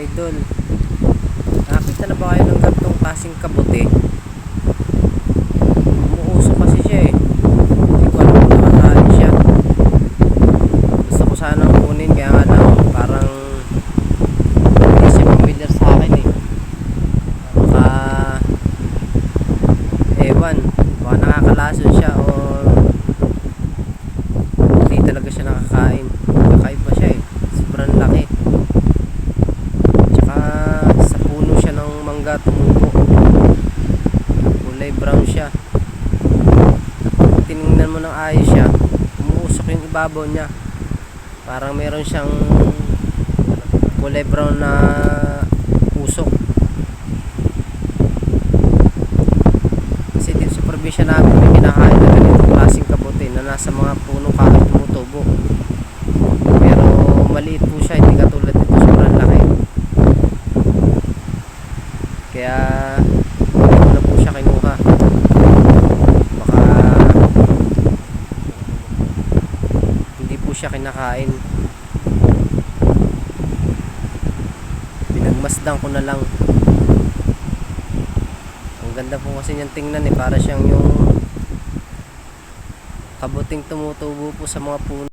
idol, nakakita na ba kayo ng gantong klaseng kabuti? Umuusok kasi siya eh. Hindi ko alam kung nakakain siya. Gusto ko sanang kunin, kaya nga lang parang hindi siya familiar sa akin eh. Baka ewan, baka nakakalason siya o hindi talaga siya nakakain. Kakaiba siya eh, sobrang laki. Tsaka sa puno siya ng mangga tumubo, kulay brown siya. Tinignan mo ng ayos siya, umuusok yung ibabaw niya, parang meron siyang kulay brown na usok. Kasi dito sa probinsya namin may kinakain na ganitong klaseng kabuti na nasa mga puno kahit tumutubo, pero maliit po siya, hindi katulad dito sobrang laki. Kaya hindi ko na po siya kinuha, baka hindi po siya kinakain. Pinagmasdan ko na lang. Ang ganda po kasi niyang tingnan eh, para siyang yung kabuting tumutubo po sa mga puno.